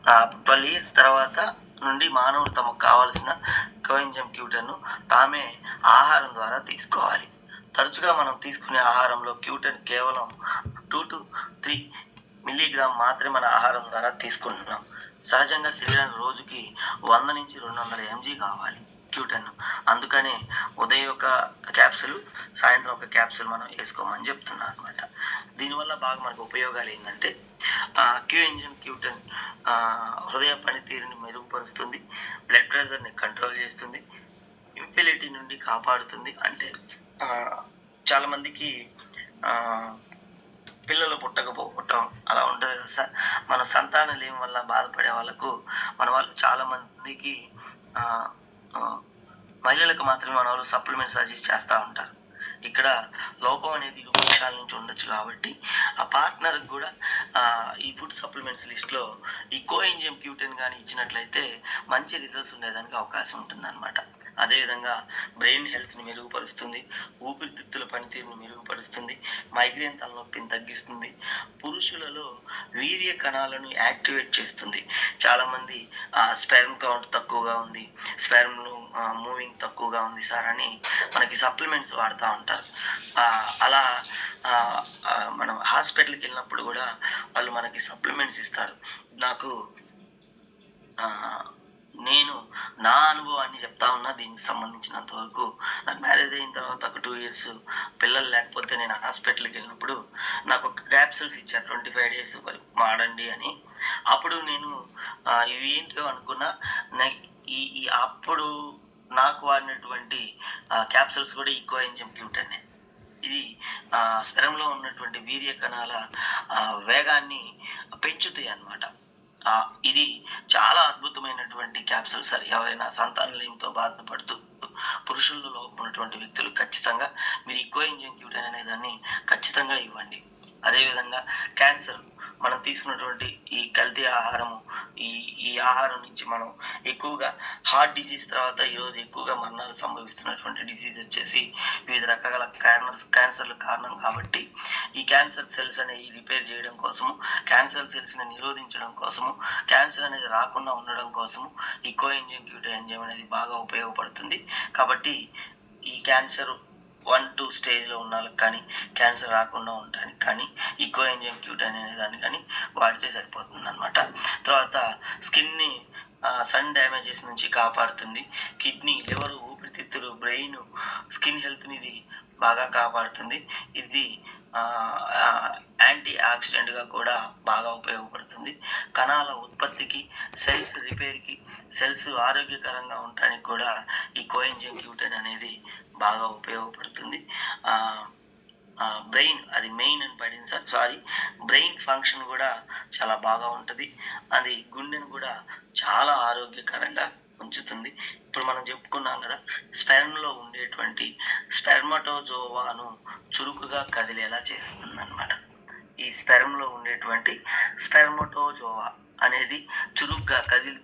12 years తర్వాత నుండి మానవుడు తమకు కావాల్సిన కోఎంజైమ్ క్యూటన్‌ను తామే ఆహారం ద్వారా తీసుకోవాలి. తరచుగా మనం తీసుకునే ఆహారంలో క్యూటన్ కేవలం 2-3 మిల్లీగ్రామ్ మాత్రమే మన ఆహారం ద్వారా తీసుకుంటున్నాం. సహజంగా శరీరానికి రోజుకి 100-200 ఎంజీ కావాలి క్యూటన్. అందుకనే ఉదయం ఒక క్యాప్సూల్, సాయంత్రం ఒక క్యాప్సూల్ మనం వేసుకోమని చెప్తున్నారు అనమాట. దీనివల్ల బాగా మనకు ఉపయోగాలు ఏంటంటే కోఎంజైమ్ క్యూటన్ హృదయ పనితీరుని మెరుగుపరుస్తుంది, బ్లడ్ ప్రెషర్ని కంట్రోల్ చేస్తుంది, ఇన్ఫెర్టిలిటీ నుండి కాపాడుతుంది. అంటే చాలా మందికి పిల్లలు పుట్టకపోవటం అలా ఉంటుంది కదా సార్. మన సంతానం లేని వల్ల బాధపడే వాళ్ళకు మన వాళ్ళు చాలా మందికి మహిళలకు మాత్రమే మన వాళ్ళు సప్లిమెంట్ సజెస్ట్ చేస్తూ ఉంటారు. ఇక్కడ లోపం అనేది ఇరు పక్షాల నుంచి ఉండొచ్చు కాబట్టి ఆ పార్ట్నర్కి కూడా ఈ ఫుడ్ సప్లిమెంట్స్ లిస్ట్లో ఈ కోఎంజైమ్ క్యూటన్ కానీ ఇచ్చినట్లయితే మంచి రిజల్ట్స్ ఉండేదానికి అవకాశం ఉంటుందన్నమాట. అదేవిధంగా బ్రెయిన్ హెల్త్ని మెరుగుపరుస్తుంది, ఊపిరితిత్తుల పనితీరుని మెరుగుపరుస్తుంది, మైగ్రేన్ తలనొప్పిని తగ్గిస్తుంది, పురుషులలో వీర్య కణాలను యాక్టివేట్ చేస్తుంది. చాలామంది స్పెర్మ్ కౌంట్ తక్కువగా ఉంది, స్పెర్మ్లో మూవింగ్ తక్కువగా ఉంది సార్ అని మనకి సప్లిమెంట్స్ వాడుతూ ఉంటారు. అలా మనం హాస్పిటల్కి వెళ్ళినప్పుడు కూడా వాళ్ళు మనకి సప్లిమెంట్స్ ఇస్తారు. నేను నా అనుభవాన్ని చెప్తా ఉన్నా. దీనికి సంబంధించినంత వరకు నాకు మ్యారేజ్ అయిన తర్వాత ఒక 2 ఇయర్స్ పిల్లలు లేకపోతే నేను హాస్పిటల్కి వెళ్ళినప్పుడు నాకు ఒక క్యాప్సూల్స్ ఇచ్చారు 25 డేస్ వాడండి అని. అప్పుడు నేను ఇవి ఏంటో అనుకున్నా. ఈ అప్పుడు నాకు వాడినటువంటి క్యాప్సూల్స్ కూడా ఈ కోఎంజైమ్ క్యూటన్. ఇది స్పెరంలో ఉన్నటువంటి వీర్య కణాల వేగాన్ని పెంచుతాయి అన్నమాట. ఇది చాలా అద్భుతమైనటువంటి క్యాప్సూల్ సార్. ఎవరైనా సంతానలేమితో బాధపడుతూ పురుషుల్లో లోపం ఉన్నటువంటి వ్యక్తులు ఖచ్చితంగా మీరు ఈ కోఎంజైమ్ క్యూటన్ అనే దాన్ని ఖచ్చితంగా ఇవ్వండి. అదేవిధంగా క్యాన్సర్, మనం తీసుకున్నటువంటి ఈ కల్తీ ఆహారము, ఈ ఆహారం నుంచి మనం ఎక్కువగా హార్ట్ డిసీజ్ తర్వాత ఈరోజు ఎక్కువగా మరణాలు సంభవిస్తున్నటువంటి డిసీజ్ వచ్చేసి వివిధ రకాల క్యాన్సర్లు కారణం. కాబట్టి ఈ క్యాన్సర్ సెల్స్ అనేవి రిపేర్ చేయడం కోసము, క్యాన్సర్ సెల్స్ని నిరోధించడం కోసము, క్యాన్సర్ అనేది రాకుండా ఉండడం కోసము ఈ కోఎంజైమ్ క్యూటన్ ఎంజైమ్ అనేది బాగా ఉపయోగపడుతుంది. కాబట్టి ఈ క్యాన్సర్ 1-2 స్టేజ్లో ఉన్న వాళ్ళకి కానీ, క్యాన్సర్ రాకుండా ఉండడానికి కానీ ఈ కోఎంజైమ్ క్యూటన్ అనే దాన్ని కానీ వాడితే సరిపోతుంది అనమాట. తర్వాత స్కిన్ని సన్ డ్యామేజెస్ నుంచి కాపాడుతుంది. కిడ్నీ, లివర్, ఊపిరితిత్తులు, బ్రెయిన్, స్కిన్ హెల్త్ని ఇది బాగా కాపాడుతుంది. ఇది యాంటీ ఆక్సిడెంట్గా కూడా బాగా ఉపయోగపడుతుంది. కణాల ఉత్పత్తికి, సెల్స్ రిపేర్కి, సెల్స్ ఆరోగ్యకరంగా ఉండడానికి కూడా ఈ కోఎంజైమ్ క్యూటన్ అనేది బాగా ఉపయోగపడుతుంది. బ్రెయిన్, అది మెయిన్ అని పడింది సార్, బ్రెయిన్ ఫంక్షన్ కూడా చాలా బాగా ఉంటుంది. అది గుండెను కూడా చాలా ఆరోగ్యకరంగా ఉంచుతుంది. ఇప్పుడు మనం చెప్పుకున్నాం కదా, స్పెర్మ్లో ఉండేటువంటి స్పెర్మటోజోవాను చురుకుగా కదిలేలా చేస్తుంది అనమాట. ఈ స్పెర్మ్లో ఉండేటువంటి స్పెర్మటోజోవా అనేది చురుగ్గా కదిలితే